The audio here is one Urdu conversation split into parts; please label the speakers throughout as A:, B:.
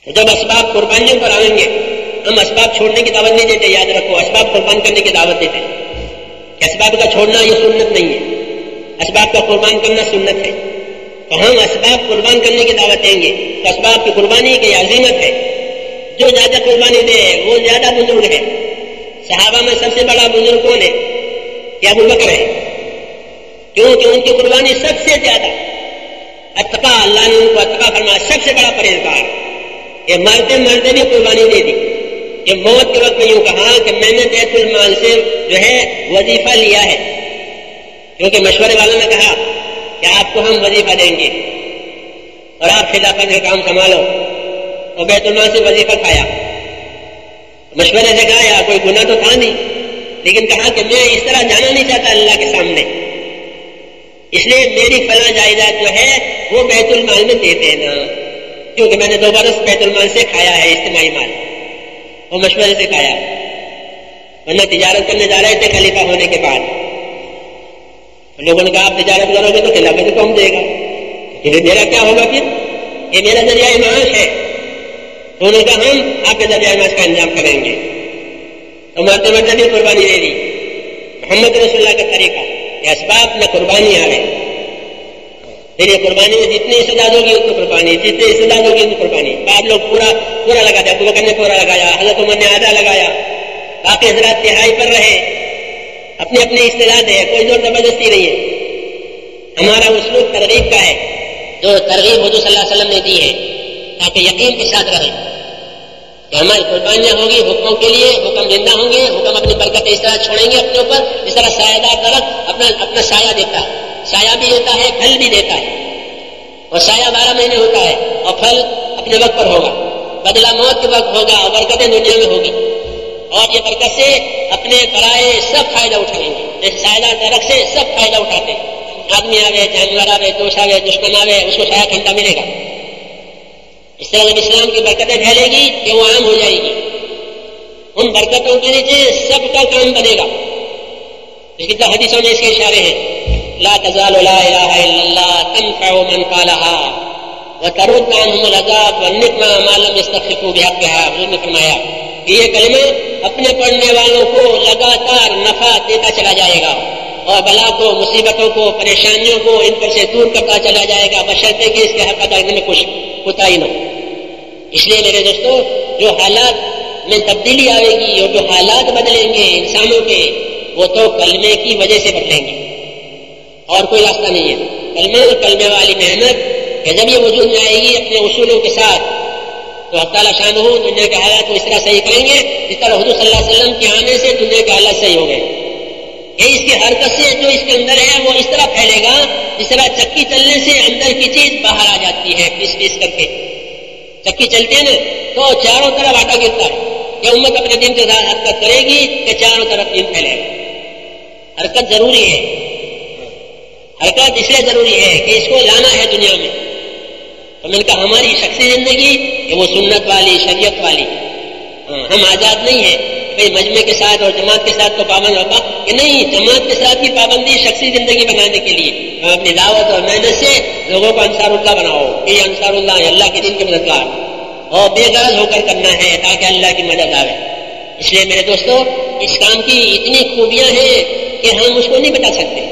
A: تو جب اسباب قربانیوں پر آئیں گے، ہم اسباب چھوڑنے کی دعوت نہیں دیتے، یاد رکھو، اسباب قربان کرنے کی دعوت دیتے ہیں۔ اسباب کا چھوڑنا یہ سنت نہیں ہے، اسباب کا قربان کرنا سنت ہے۔ تو ہم اسباب قربان کرنے کی دعوت دیں گے تو اسباب کی قربانی کی عظیمت ہے۔ جو زیادہ قربانی دے وہ زیادہ بزرگ ہے۔ صحابہ میں سب سے بڑا بزرگ کون ہے؟ یہ ابو بکر ہے، کیونکہ ان کی قربانی سب سے زیادہ اتقا، اللہ نے ان کو اتقا فرمایا، سب سے بڑا پرہیزگار۔ یہ مرتے مرتے بھی قربانی دے دی۔ یہ موت کے وقت میں یوں کہا کہ میں نے بیت المال سے جو ہے وظیفہ لیا ہے، کیونکہ مشورے والوں نے کہا کہ آپ کو ہم وظیفہ دیں گے اور آپ خلافت کا کام سنبھالو، اور بیت المال سے وظیفہ کھایا۔ مشورے سے کہا یا کوئی گناہ تو تھا نہیں، لیکن کہا کہ میں اس طرح جانا نہیں چاہتا اللہ کے سامنے، اس لیے میری فلاں جائیداد جو ہے وہ بیت المال میں دے دینا، کیونکہ میں نے 2 برس بیت المال سے کھایا ہے اجتماعی مال، وہ مشورے سے کھایا، ورنہ تجارت کرنے جا رہے تھے خلیفہ ہونے کے بعد۔ لوگوں نے کہا آپ تجارت کرو گے تو خلافت کون دے گا، میرا کیا ہوگا؟ پھر یہ میرا ذریعہ معاش ہے۔ تو انہوں نے کہا ہم آپ کے ذریعہ معاش کا انجام کریں گے، تو مرتے مرتے بھی قربانی دے دی۔ محمد رسول اللہ کا طریقہ یہ اسباب میں قربانی آ گئی، پھر یہ قربانی میں جتنی استعداد ہوگی اتنی قربانی، جتنی استعداد ہوگی اتنی قربانی۔ بعض لوگ پورا لگا دیا، ابو بکر نے پورا لگایا، حضرت عمر نے آدھا لگایا، باقی حضرات تہائی پر رہے۔ اپنی اپنی استعداد ہے، کوئی زور زبردستی نہیں ہے۔ ہمارا اسلوب ترغیب کا ہے، جو ترغیب حضور صلی اللہ علیہ وسلم نے دی ہے، تاکہ یقین کے ساتھ رہے کہ ہماری قربانیاں ہوگی حکموں کے لیے، حکم زندہ ہوں گے، حکم اپنی برکت اس طرح چھوڑیں گے اپنے اوپر، اس طرح سایہ دار درخت اپنا سایہ دیتا ہے، سایہ بھی دیتا ہے، پھل بھی دیتا ہے، اور سایہ 12 مہینے ہوتا ہے، اور پھل اپنے وقت پر ہوگا، بدلہ موت کے وقت ہوگا، اور برکتیں دنیا میں ہوگی، اور یہ برکت سے اپنے پرائے سب فائدہ اٹھائیں گے۔ جیسے سایہ دار درخت سے سب فائدہ اٹھاتے ہیں، آدمی آ گئے، جانور آ گئے، دوست آ گئے، دشمن آ گئے، اس کو سایہ ٹھنڈا ملے گا۔ اس طرح جب اسلام کی برکتیں پھیلے گی کہ وہ عام ہو جائے گی، ان برکتوں کے نیچے سب کا کام بنے گا۔ اس کی حدیثوں میں اس کے اشارے ہیں، لا تزال لا الہ الا اللہ تنفع من قالها وترد عنهم العذاب والنقمہ ما لم يستخفوا بحقها۔ حضور نے فرمایا کہ یہ کلمہ اپنے پڑھنے والوں کو لگاتار نفع دیتا چلا جائے گا، اور بلا کو، مصیبتوں کو، پریشانیوں کو ان پر سے دور کرتا چلا جائے گا، بشرطے کہ اس کے حق ادا کرنے میں کچھ کوتاہی نہ ہو۔ اس لیے میرے دوستو، جو حالات میں تبدیلی آئے گی اور جو حالات بدلیں گے انسانوں کے، وہ تو کلمے کی وجہ سے بدلیں گے، اور کوئی راستہ نہیں ہے۔ کلمے والی محنت کہ جب یہ وجود میں آئے گی اپنے اصولوں کے ساتھ، تو اللہ تعالیٰ شان ہو دنیا کے حالات کو اس طرح صحیح کریں گے جس طرح حضور صلی اللہ علیہ وسلم کے آنے سے دنیا کے حالات صحیح ہو گئے۔ یہ اس کی حرکت سے جو اس کے اندر ہے وہ اس طرح پھیلے گا جس طرح چکی چلنے سے اندر کی چیز باہر آ جاتی ہے، پیس پیس کر کے۔ چکی چلتی ہے نا تو چاروں طرف آٹا گرتا ہے۔ یہ امت اپنے دین کے ساتھ حرکت کرے گی کہ چاروں طرف دین پھیلے گا۔ حرکت ضروری ہے، حرکت اس لیے ضروری ہے کہ اس کو لانا ہے دنیا میں۔ تو میں نے کہا ہماری شخصی زندگی کہ وہ سنت والی، شریعت والی، ہم آزاد نہیں ہیں بھائی مجمع کے ساتھ اور جماعت کے ساتھ تو پابند ہوگا کہ نہیں، جماعت کے ساتھ کی پابندی شخصی زندگی بنانے کے لیے ہم اپنی دعوت اور محنت سے لوگوں کو انصار اللہ بناؤ کہ یہ انصار اللہ ہے، اللہ کے دین کے مددگار، اور بے غرض ہو کر کرنا ہے تاکہ اللہ کی مدد آئے۔ اس لیے میرے دوستو، اس کام کی اتنی خوبیاں ہیں کہ ہم اس کو نہیں بتا سکتے۔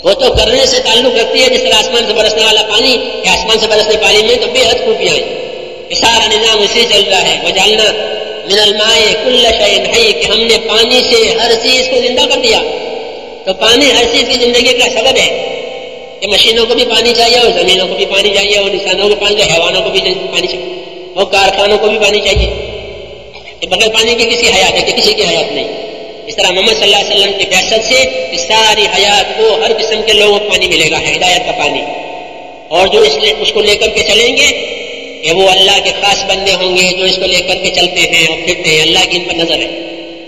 A: وہ تو کرنے سے تعلق رکھتی ہے، جس طرح آسمان سے برسنے والا پانی یا آسمان سے برسنے پانی میں تو بے حد خوبیاں ہیں، یہ سارا نظام اسی چل رہا ہے۔ وجعلنا من الماء كل شيء حي، کہ ہم نے پانی سے ہر چیز کو زندہ کر دیا۔ تو پانی ہر چیز کی زندگی کا سبب ہے کہ مشینوں کو بھی پانی چاہیے، اور زمینوں کو بھی پانی چاہیے، اور انسانوں کو پانی چاہیے، حیوانوں کو بھی پانی چاہیے، اور کارخانوں کو بھی پانی چاہیے۔ بغیر پانی کے کسی حیات ہے کہ کسی کی حیات نہیں۔ اس طرح محمد صلی اللہ علیہ وسلم کی بعثت سے اس ساری حیات کو، ہر قسم کے لوگوں کو پانی ملے گا، ہدایت کا پانی، اور جو اس کو لے کر کے چلیں گے کہ وہ اللہ کے خاص بندے ہوں گے، جو اس کو لے کر کے چلتے ہیں اور پھرتے ہیں۔ اللہ کی ان پر نظر ہے،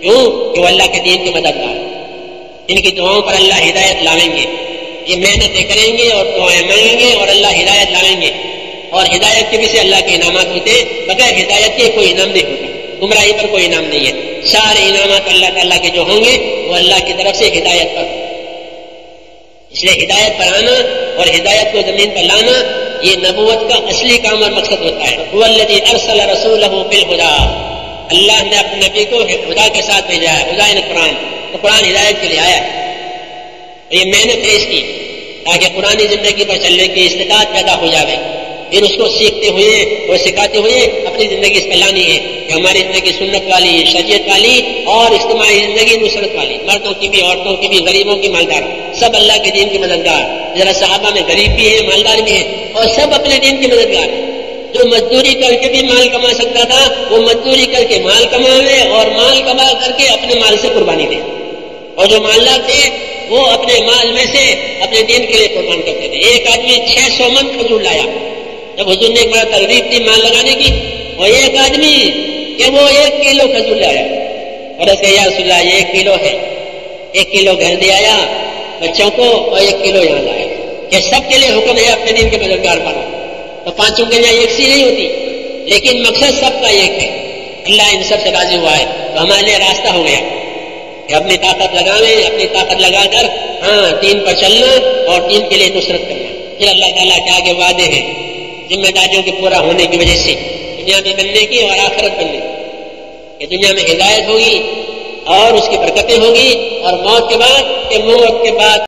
A: کیوں کہ وہ اللہ کے دین کے مددگار، ان کی دعاؤں پر اللہ ہدایت لاویں گے۔ یہ محنتیں کریں گے اور دعائیں مانگیں گے اور اللہ ہدایت لاویں گے، اور ہدایت کے بھی سے اللہ کے انعامات ہوتے ہیں، بغیر ہدایت کے کوئی انعام نہیں ہوتا، گمراہی پر کوئی انعام نہیں ہے۔ سارے انعامات اللہ تعالیٰ کے جو ہوں گے وہ اللہ کی طرف سے ہدایت پر۔ اس لیے ہدایت پر آنا اور ہدایت کو زمین پر لانا یہ نبوت کا اصلی کام اور مقصد ہوتا ہے. هو الذی ارسل رسولہ بالہدی، اللہ نے اپنے نبی کو ہدا کے ساتھ بھیجا ہے. ہدا یعنی قرآن، تو قرآن ہدایت کے لیے آیا ہے. یہ محنت ہے اس کی تاکہ قرآنی زندگی پر چلنے کی استطاعت پیدا ہو جائے. پھر اس کو سیکھتے ہوئے اور سکھاتے ہوئے اپنی زندگی اس پہ لانی ہے کہ ہماری زندگی سنت والی، شریعت والی اور اجتماعی زندگی نصرت والی، مردوں کی بھی، عورتوں کی بھی، غریبوں کی، مالدار، سب اللہ کے دین کی مددگار. ذرا صحابہ میں غریب بھی ہے، مالدار بھی ہے، اور سب اپنے دین کی مددگار ہیں. جو مزدوری کر کے بھی مال کما سکتا تھا وہ مزدوری کر کے مال کماوے، اور مال کما کر کے اپنے مال سے قربانی دے. اور جو مالدار تھے وہ اپنے مال میں سے اپنے دین کے لیے قربان کرتے تھے. ایک آدمی 600 من کھجور لایا جب حضور نے ایک بڑا ترغیب تھی مال لگانے کی، اور ایک آدمی کہ وہ 1 کلو کھجور لایا اور ایسے یا رسول اللہ یہ 1 کلو ہے، 1 کلو گھر دے آیا بچوں کو اور 1 کلو یہاں لایا کہ سب کے لیے حکم ہے اپنے دین کے مددگار بنو. تو پانچوں کے لیے ایک سی نہیں ہوتی، لیکن مقصد سب کا ایک ہے. اللہ ان سب سے راضی ہوا ہے تو ہمارے لیے راستہ ہو گیا کہ اپنی طاقت لگاویں، اپنی طاقت لگا کر دین پر چلنا اور دین کے لیے نصرت کرنا. پھر اللہ تعالیٰ کے آگے وعدے ہیں ذمہ داریوں کے پورا ہونے کی وجہ سے دنیا میں بننے کی اور آخرت بننے کی. کہ دنیا میں ہدایت ہوگی اور اس کی برکتیں ہوگی، اور موت کے بعد